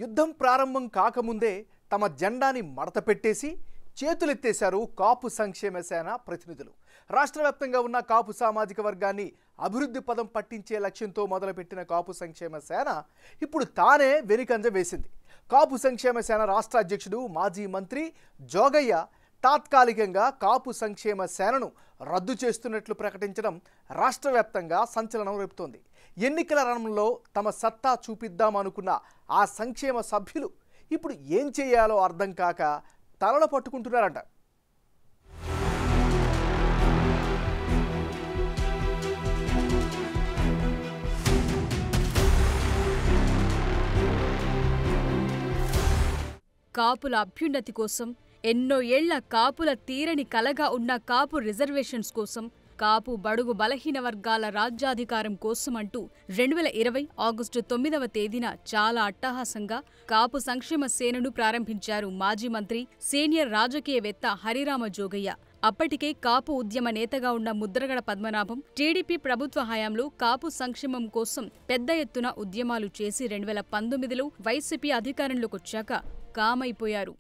యుద్ధం ప్రారంభం కాకముందే తమ జెండాని మడత పెట్టేసి చేతులెత్తేశారు కాపు సంక్షేమ సేన ప్రతినిధులు. రాష్ట్ర వ్యాప్తంగా ఉన్న కాపు సామాజిక వర్గాన్ని అభివృద్ధి పదం పట్టించే లక్ష్యంతో మొదలుపెట్టిన కాపు సంక్షేమ సేన ఇప్పుడు తానే వెనుకంజ వేసింది. కాపు సంక్షేమ సేన రాష్ట్ర అధ్యక్షుడు మాజీ మంత్రి జోగయ్య తాత్కాలికంగా కాపు సంక్షేమ సేనను రద్దు చేస్తున్నట్లు ప్రకటించడం రాష్ట్ర వ్యాప్తంగా సంచలనం రేపుతోంది. ఎన్నికల రణంలో తమ సత్తా చూపిద్దామనుకున్న ఆ సంక్షేమ సభ్యులు ఇప్పుడు ఏం చేయాలో అర్థం కాక తలలు పట్టుకుంటున్నారంట. కాపుల అభ్యున్నతి కోసం ఎన్నో ఏళ్ల కాపుల తీరని కలగా ఉన్న కాపు రిజర్వేషన్స్ కోసం, కాపు బడుగు బలహీన వర్గాల రాజ్యాధికారం కోసం అంటూ 2020 ఆగస్టు 9వ తేదీన చాలా అట్టహాసంగా కాపు సంక్షేమ సేనను ప్రారంభించారు మాజీ మంత్రి, సీనియర్ రాజకీయవేత్త హరిరామ జోగయ్య. అప్పటికే కాపు ఉద్యమ నేతగా ఉన్న ముద్రగడ పద్మనాభం టీడీపీ ప్రభుత్వ హయాంలో కాపు సంక్షేమం కోసం పెద్ద ఎత్తున ఉద్యమాలు చేసి 2019లో వైసీపీ అధికారంలోకొచ్చాక కామైపోయారు.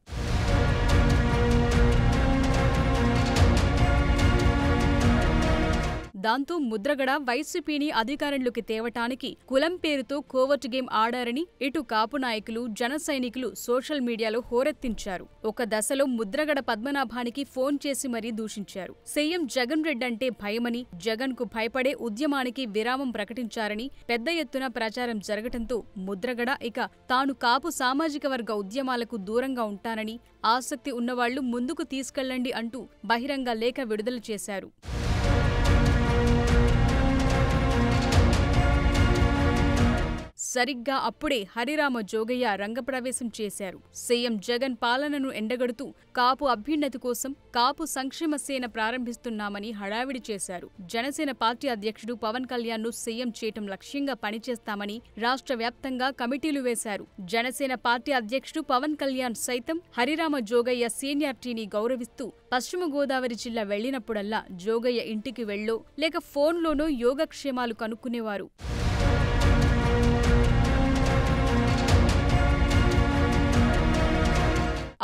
దాంతో ముద్రగడ వైసీపీని అధికారంలోకి తేవటానికి కులం పేరుతో కోవర్ట్ గేమ్ ఆడారని ఇటు కాపు నాయకులు, జన సైనికులు సోషల్ మీడియాలో హోరెత్తించారు. ఒక దశలో ముద్రగడ పద్మనాభానికి ఫోన్ చేసి మరీ దూషించారు. సీఎం జగన్ రెడ్డి అంటే భయమని, జగన్ కు భయపడే ఉద్యమానికి విరామం ప్రకటించారని పెద్ద ఎత్తున ప్రచారం జరగటంతో ముద్రగడ ఇక తాను కాపు సామాజిక వర్గ ఉద్యమాలకు దూరంగా ఉంటానని, ఆసక్తి ఉన్నవాళ్లు ముందుకు తీసుకెళ్లండి అంటూ బహిరంగ లేఖ విడుదల చేశారు. సరిగ్గా అప్పుడే హరిరామ జోగయ్య రంగప్రవేశం చేశారు. సీఎం జగన్ పాలనను ఎండగడుతూ కాపు అభ్యున్నతి కోసం కాపు సంక్షేమ సేన ప్రారంభిస్తున్నామని హడావిడి చేశారు. జనసేన పార్టీ అధ్యక్షుడు పవన్ కళ్యాణ్ ను సీఎం చేయటం లక్ష్యంగా పనిచేస్తామని రాష్ట్ర వ్యాప్తంగా కమిటీలు వేశారు. జనసేన పార్టీ అధ్యక్షుడు పవన్ కళ్యాణ్ సైతం హరిరామ జోగయ్య సీనియారిటీని గౌరవిస్తూ పశ్చిమ గోదావరి జిల్లా వెళ్లినప్పుడల్లా జోగయ్య ఇంటికి వెళ్లో లేక ఫోన్లోనో యోగక్షేమాలు కనుక్కునేవారు.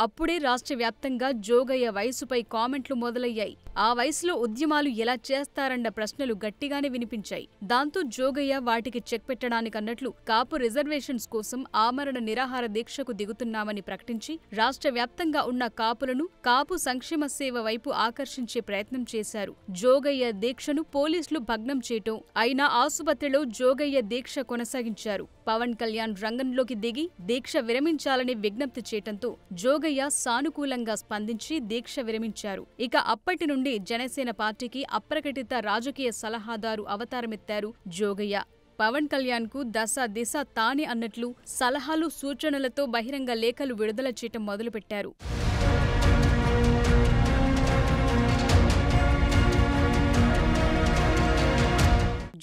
అప్పుడే రాష్ట్ర వ్యాప్తంగా జోగయ్య వయసుపై కామెంట్లు మొదలయ్యాయి. ఆ వయసులో ఉద్యమాలు ఎలా చేస్తారన్న ప్రశ్నలు గట్టిగానే వినిపించాయి. దాంతో జోగయ్య వాటికి చెక్ పెట్టడానికన్నట్లు కాపు రిజర్వేషన్స్ కోసం ఆమరణ నిరాహార దీక్షకు దిగుతున్నామని ప్రకటించి రాష్ట్ర వ్యాప్తంగా ఉన్న కాపులను కాపు సంక్షేమ సేవ వైపు ఆకర్షించే ప్రయత్నం చేశారు. జోగయ్య దీక్షను పోలీసులు భగ్నం చేయటం అయినా ఆసుపత్రిలో జోగయ్య దీక్ష కొనసాగించారు. పవన్ కళ్యాణ్ రంగంలోకి దిగి దీక్ష విరమించాలని విజ్ఞప్తి చేయటంతో జోగయ్య సానుకూలంగా స్పందించి దీక్ష విరమించారు. ఇక అప్పటి నుండి జనసేన పార్టీకి అప్రకటిత రాజకీయ సలహాదారు అవతారమెత్తారు జోగయ్య. పవన్ కళ్యాణ్ కు దశ దిశ తానే అన్నట్లు సలహాలు, సూచనలతో బహిరంగ లేఖలు విడుదల చేయటం మొదలుపెట్టారు.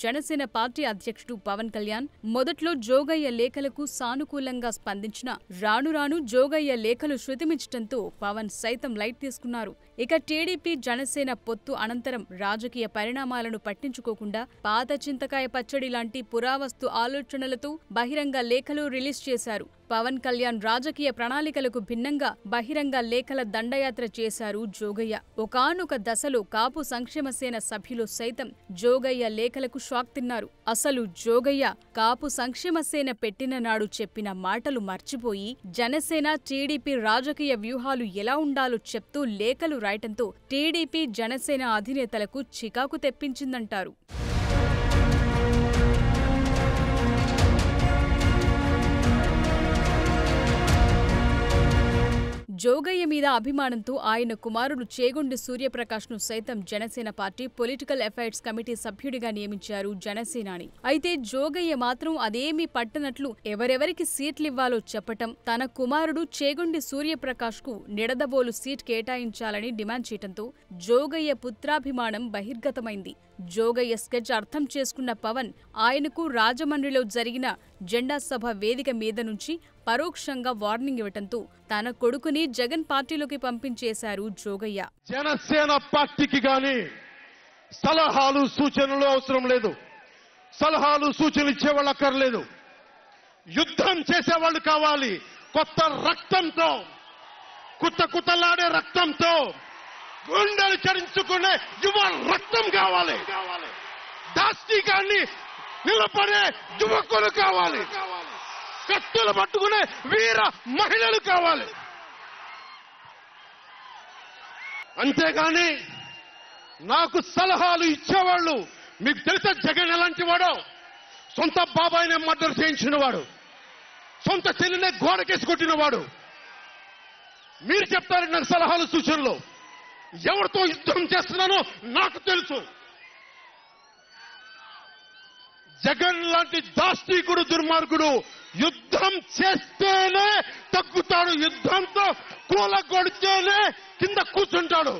జనసేన పార్టీ అధ్యక్షుడు పవన్ కళ్యాణ్ మొదట్లో జోగయ్య లేఖలకు సానుకూలంగా స్పందించిన రాను రాను జోగయ్య లేఖలు శృతిమించటంతో పవన్ సైతం లైట్ తీసుకున్నారు. ఇక టీడీపీ జనసేన పొత్తు అనంతరం రాజకీయ పరిణామాలను పట్టించుకోకుండా పాత చింతకాయ పచ్చడి లాంటి పురావస్తు ఆలోచనలతో బహిరంగ లేఖలు రిలీజ్ చేశారు. పవన్ కళ్యాణ్ రాజకీయ ప్రణాళికలకు భిన్నంగా బహిరంగ లేఖల దండయాత్ర చేశారు జోగయ్య. ఒకానొక దశలో కాపు సంక్షేమ సేన సభ్యులు సైతం జోగయ్య లేఖలకు షాక్ తిన్నారు. అసలు జోగయ్య కాపు సంక్షేమ సేన పెట్టిన నాడు చెప్పిన మాటలు మర్చిపోయి జనసేన, టీడీపీ రాజకీయ వ్యూహాలు ఎలా ఉండాలో చెప్తూ లేఖలు రాయటంతో టీడీపీ, జనసేన అధినేతలకు చికాకు తెప్పించిందంటారు. జోగయ్య మీద అభిమానంతో ఆయన కుమారుడు చేగొండి సూర్యప్రకాష్ను సైతం Janasena party political affairs committee సభ్యుడిగా నియమించారు జనసేనాని. అయితే జోగయ్య మాత్రం అదేమీ పట్టనట్లు ఎవరెవరికి సీట్లివ్వాలో చెప్పటం, తన కుమారుడు చేగొండి సూర్యప్రకాష్కు నిడదబోలు సీట్ కేటాయించాలని డిమాండ్ చేయటంతో జోగయ్య పుత్రాభిమానం బహిర్గతమైంది. జోగయ్య స్కెచ్ అర్థం చేసుకున్న పవన్ ఆయనకు రాజమండ్రిలో జరిగిన జెండా సభ వేదిక మీద నుంచి పరోక్షంగా వార్నింగ్ ఇవ్వటంతో తన కొడుకుని జగన్ పార్టీలోకి పంపించేశారు జోగయ్య. జనసేన పార్టీకి గాని సలహాలు, సూచనలు అవసరం లేదు. సలహాలు, సూచనలు ఇచ్చేవాళ్ళు అక్కర్లేదు. యుద్ధం చేసేవాళ్ళు కావాలి. కొత్త రక్తంతో, కుతకుతలాడే రక్తంతో, గుండెలు చరించుకునే యువ రక్తం కావాలి. దాష్టికాన్ని నిలబడే యువకులు కావాలి. కత్తులు పట్టుకునే వీర మహిళలు కావాలి. అంతేగాని నాకు సలహాలు ఇచ్చేవాళ్ళు, మీకు తెలిసే జగన్ ఎలాంటి వాడో, సొంత బాబాయినే మర్డర్ చేయించిన వాడు, సొంత చెల్లినే గోడకేసి కొట్టిన వాడు. మీరు చెప్తారు నాకు సలహాలు సూచనలు. ఎవరితో యుద్ధం చేస్తున్నానో నాకు తెలుసు. జగన్ లాంటి దాష్టీకుడు, దుర్మార్గుడు యుద్ధం చేస్తేనే తగ్గుతాడు. యుద్ధంతో కూలగొడితేనే కింద కూర్చుంటాడు.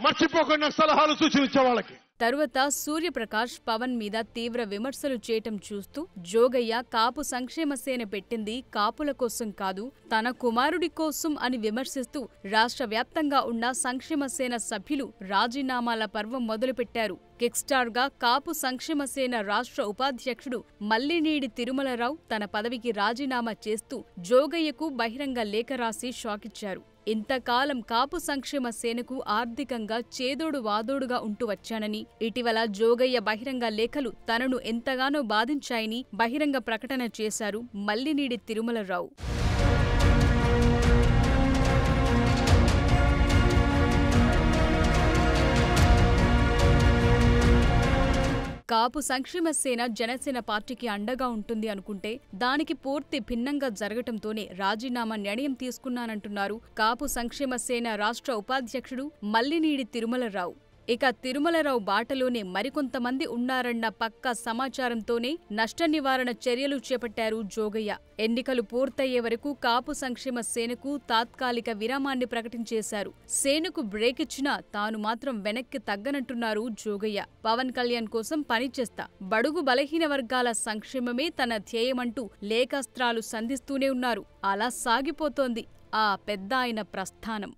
మర్చిపోకుండా సలహాలు సూచనిచ్చే వాళ్ళకి. తరువాత సూర్యప్రకాష్ పవన్ మీద తీవ్ర విమర్శలు చేయటం చూస్తూ జోగయ్య కాపు సంక్షేమ సేన పెట్టింది కాపుల కోసం కాదు, తన కుమారుడి కోసం అని విమర్శిస్తూ రాష్ట్ర వ్యాప్తంగా ఉన్న సంక్షేమ సేన సభ్యులు రాజీనామాల పర్వం మొదలుపెట్టారు. కిక్ స్టార్ గా కాపు సంక్షేమ సేన రాష్ట్ర ఉపాధ్యక్షుడు మల్లినీడి తిరుమలరావు తన పదవికి రాజీనామా చేస్తూ జోగయ్యకు బహిరంగ లేఖ రాసి షాకిచ్చారు. ఇంతకాలం కాపు సంక్షేమ సేనకు ఆర్థికంగా చేదోడు వాదోడుగా ఉంటూ వచ్చానని, ఇటీవల జోగయ్య బహిరంగ లేఖలు తనను ఎంతగానో బాధించాయని బహిరంగ ప్రకటన చేశారు మల్లినీడి తిరుమలరావు. కాపు సంక్షేమ సేన జనసేన పార్టీకి అండగా ఉంటుంది అనుకుంటే దానికి పూర్తి భిన్నంగా జరగటంతోనే రాజీనామా నిర్ణయం తీసుకున్నానంటున్నారు కాపు సంక్షేమ సేన రాష్ట్ర ఉపాధ్యక్షుడు మల్లినీడి తిరుమలరావు. ఇక తిరుమలరావు బాటలోనే మరికొంతమంది ఉన్నారన్న పక్కా సమాచారంతోనే నష్ట నివారణ చర్యలు చేపట్టారు జోగయ్య. ఎన్నికలు పూర్తయ్యే వరకు కాపు సంక్షేమ సేనకు తాత్కాలిక విరామాన్ని ప్రకటించేశారు. సేనకు బ్రేక్ ఇచ్చినా తాను మాత్రం వెనక్కి తగ్గనంటున్నారు జోగయ్య. పవన్ కళ్యాణ్ కోసం పనిచేస్తా, బడుగు బలహీన వర్గాల సంక్షేమమే తన ధ్యేయమంటూ లేఖాస్త్రాలు సంధిస్తూనే ఉన్నారు. అలా సాగిపోతోంది ఆ పెద్దాయన ప్రస్థానం.